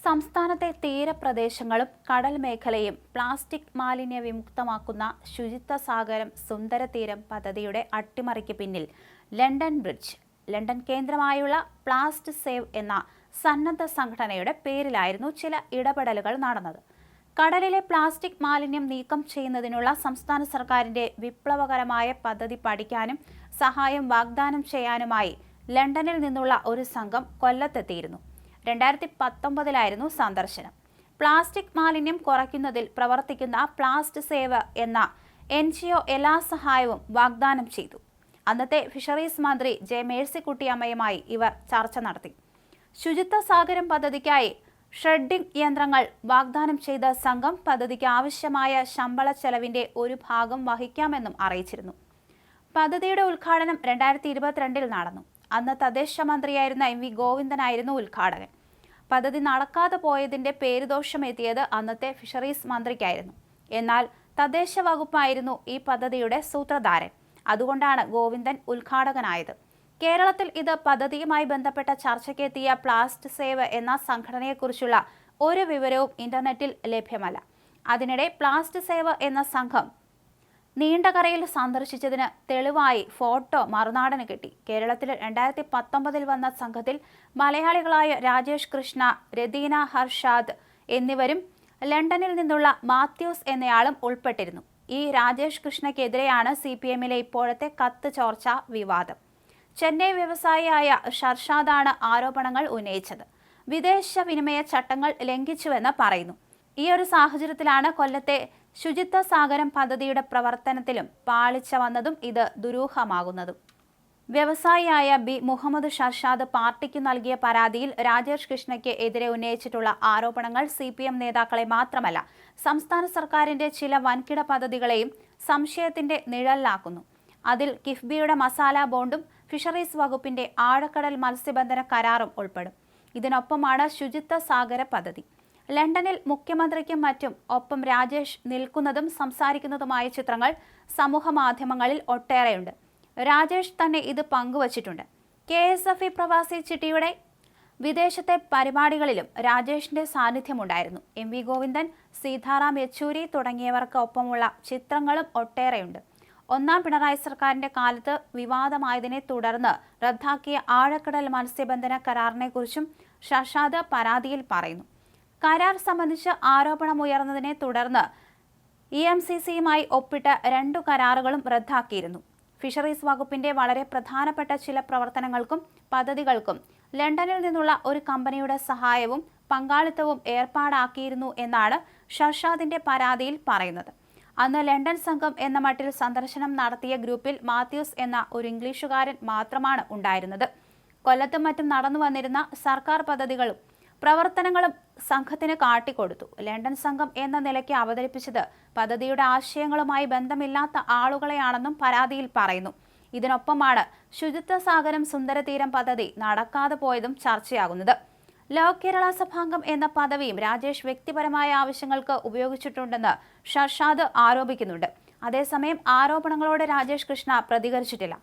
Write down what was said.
സംസ്ഥാനത്തെ തീരപ്രദേശങ്ങളും കടൽ മേഖലയും പ്ലാസ്റ്റിക് മാലിന്യ വിമുക്തമാക്കുന്ന ശുചിത്വ സാഗരം സുന്ദര തീരം പദ്ധതിയുടെ അട്ടിമറിക്ക് പിന്നിൽ ലണ്ടൻ ബ്രിഡ്ജ്, ലണ്ടൻ കേന്ദ്രമായുള്ള പ്ലാസ്റ്റ് സേവ് എന്ന സന്നദ്ധ സംഘടനയുടെ പേരിലായിരുന്നു ചില ഇടപെടലുകൾ നടന്നത്. കടലിലെ പ്ലാസ്റ്റിക് മാലിന്യം നീക്കം ചെയ്യുന്നതിനുള്ള സംസ്ഥാന സർക്കാരിന്റെ വിപ്ലവകരമായ പദ്ധതി പഠിക്കാനും സഹായം വാഗ്ദാനം ചെയ്യാനുമായി ലണ്ടനിൽ നിന്നുള്ള ഒരു സംഘം കൊല്ലത്തെത്തിയിരുന്നു. 2019 സന്ദർശനം. പ്ലാസ്റ്റിക് മാലിന്യം കുറയ്ക്കുന്നതിൽ പ്രവർത്തിക്കുന്ന പ്ലാസ്റ്റ് സേവ് എന്ന NGO എല്ലാ സഹായവും വാഗ്ദാനം ചെയ്തു. അന്നത്തെ ഫിഷറീസ് മന്ത്രി ജെ മേഴ്സിക്കുട്ടിയമ്മയുമായി ഇവർ ചർച്ച നടത്തി. ശുചിത്വ സാഗരം പദ്ധതിക്കായി ഷ്രെഡിംഗ് യന്ത്രങ്ങൾ വാഗ്ദാനം ചെയ്ത സംഘം പദ്ധതിക്ക് ആവശ്യമായ ശമ്പള ചെലവിന്റെ ഒരു ഭാഗം വഹിക്കാമെന്നും അറിയിച്ചിരുന്നു. പദ്ധതിയുടെ ഉദ്ഘാടനം 2022 നടന്നു. അന്ന് തദ്ദേശ മന്ത്രിയായിരുന്ന MV ഗോവിന്ദനായിരുന്നു ഉദ്ഘാടകൻ. പദ്ധതി നടക്കാതെ പോയതിന്റെ പേരുദോഷമെത്തിയത് അന്നത്തെ ഫിഷറീസ് മന്ത്രിക്കായിരുന്നു. എന്നാൽ തദ്ദേശ വകുപ്പായിരുന്നു ഈ പദ്ധതിയുടെ സൂത്രധാരൻ. അതുകൊണ്ടാണ് ഗോവിന്ദൻ ഉദ്ഘാടകനായത്. കേരളത്തിൽ ഇത് പദ്ധതിയുമായി ബന്ധപ്പെട്ട ചർച്ചയ്ക്കെത്തിയ പ്ലാസ്റ്റ് സേവ് എന്ന സംഘടനയെക്കുറിച്ചുള്ള ഒരു വിവരവും ഇന്റർനെറ്റിൽ ലഭ്യമല്ല. അതിനിടെ പ്ലാസ്റ്റ് സേവ് എന്ന സംഘം നീണ്ടകരയിൽ സന്ദർശിച്ചതിന് തെളിവായി ഫോട്ടോ മറുനാടന് കിട്ടി. കേരളത്തിൽ 2019 വന്ന സംഘത്തിൽ മലയാളികളായ രാജേഷ് കൃഷ്ണ, രതീന ഹർഷാദ് എന്നിവരും ലണ്ടനിൽ നിന്നുള്ള മാത്യൂസ് എന്നയാളും ഉൾപ്പെട്ടിരുന്നു. ഈ രാജേഷ് കൃഷ്ണയ്ക്കെതിരെയാണ് CPMലെ ഇപ്പോഴത്തെ കത്ത് ചോർച്ച വിവാദം. ചെന്നൈ വ്യവസായിയായ ഷർഷാദാണ് ആരോപണങ്ങൾ ഉന്നയിച്ചത്. വിദേശ വിനിമയ ചട്ടങ്ങൾ ലംഘിച്ചുവെന്ന് പറയുന്നു. ഈ ഒരു സാഹചര്യത്തിലാണ് കൊല്ലത്തെ ശുചിത്വ സാഗരം പദ്ധതിയുടെ പ്രവർത്തനത്തിലും പാളിച്ച വന്നതും ഇത് ദുരൂഹമാകുന്നതും. വ്യവസായിയായ മുഹമ്മദ് ഷർഷാദ് പാർട്ടിക്ക് നൽകിയ പരാതിയിൽ രാജേഷ് കൃഷ്ണയ്ക്ക് എതിരെ ഉന്നയിച്ചിട്ടുള്ള ആരോപണങ്ങൾ CPM നേതാക്കളെ മാത്രമല്ല, സംസ്ഥാന സർക്കാരിന്റെ ചില വൻകിട പദ്ധതികളെയും സംശയത്തിന്റെ നിഴലിലാക്കുന്നു. അതിൽ കിഫ്ബിയുടെ മസാല ബോണ്ടും ഫിഷറീസ് വകുപ്പിന്റെ ആഴക്കടൽ മത്സ്യബന്ധന കരാറും ഉൾപ്പെടും. ഇതിനൊപ്പമാണ് ശുചിത്വ സാഗര പദ്ധതി. ലണ്ടനിൽ മുഖ്യമന്ത്രിക്കും മറ്റും ഒപ്പം രാജേഷ് നിൽക്കുന്നതും സംസാരിക്കുന്നതുമായ ചിത്രങ്ങൾ സമൂഹ മാധ്യമങ്ങളിൽ ഒട്ടേറെയുണ്ട്. രാജേഷ് തന്നെ ഇത് പങ്കുവച്ചിട്ടുണ്ട്. KSFE പ്രവാസി ചിട്ടിയുടെ വിദേശത്തെ പരിപാടികളിലും രാജേഷിന്റെ സാന്നിധ്യമുണ്ടായിരുന്നു. MV ഗോവിന്ദൻ, സീതാറാം യെച്ചൂരി തുടങ്ങിയവർക്ക് ഒപ്പമുള്ള ചിത്രങ്ങളും ഒട്ടേറെയുണ്ട്. ഒന്നാം പിണറായി സർക്കാരിന്റെ കാലത്ത് വിവാദമായതിനെ തുടർന്ന് റദ്ദാക്കിയ ആഴക്കടൽ മത്സ്യബന്ധന കരാറിനെക്കുറിച്ചും ഷർഷാദ് പരാതിയിൽ പറയുന്നു. കരാർ സംബന്ധിച്ച് ആരോപണമുയർന്നതിനെ തുടർന്ന് EMCCയുമായി ഒപ്പിട്ട 2 കരാറുകളും റദ്ദാക്കിയിരുന്നു. ഫിഷറീസ് വകുപ്പിന്റെ വളരെ പ്രധാനപ്പെട്ട ചില പ്രവർത്തനങ്ങൾക്കും പദ്ധതികൾക്കും ലണ്ടനിൽ നിന്നുള്ള ഒരു കമ്പനിയുടെ സഹായവും പങ്കാളിത്തവും ഏർപ്പാടാക്കിയിരുന്നു എന്നാണ് ഷർഷാദിന്റെ പരാതിയിൽ പറയുന്നത്. അന്ന് ലണ്ടൻ സംഘം എന്ന മട്ടിൽ സന്ദർശനം നടത്തിയ ഗ്രൂപ്പിൽ മാത്യൂസ് എന്ന ഒരു ഇംഗ്ലീഷുകാരൻ മാത്രമാണ് ഉണ്ടായിരുന്നത്. കൊല്ലത്തും മറ്റും നടന്നു വന്നിരുന്ന സർക്കാർ പദ്ധതികളും പ്രവർത്തനങ്ങളും സംഘത്തിന് കാട്ടിക്കൊടുത്തു. ലണ്ടൻ സംഘം എന്ന നിലയ്ക്ക് അവതരിപ്പിച്ചത് പദ്ധതിയുടെ ആശയങ്ങളുമായി ബന്ധമില്ലാത്ത ആളുകളെയാണെന്നും പരാതിയിൽ പറയുന്നു. ഇതിനൊപ്പമാണ് ശുചിത്വ സാഗരം സുന്ദരതീരം പദ്ധതി നടക്കാതെ പോയതും ചർച്ചയാകുന്നത്. ലോ കേരള സഭാംഗം എന്ന പദവിയും രാജേഷ് വ്യക്തിപരമായ ആവശ്യങ്ങൾക്ക് ഉപയോഗിച്ചിട്ടുണ്ടെന്ന് ഷർഷാദ് ആരോപിക്കുന്നുണ്ട്. അതേസമയം ആരോപണങ്ങളോട് രാജേഷ് കൃഷ്ണ പ്രതികരിച്ചിട്ടില്ല.